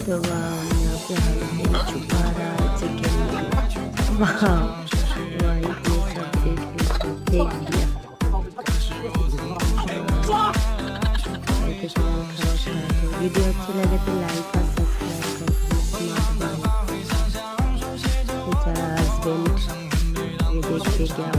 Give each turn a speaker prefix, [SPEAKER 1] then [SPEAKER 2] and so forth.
[SPEAKER 1] तो यहाँ पे हमने छुपारा चिकन वाह वाह ये सब देख लिया। वीडियो अच्छी लगे तो लाइक और सब्सक्राइब कर। बेचारा हस्बैंड ये देख के क्या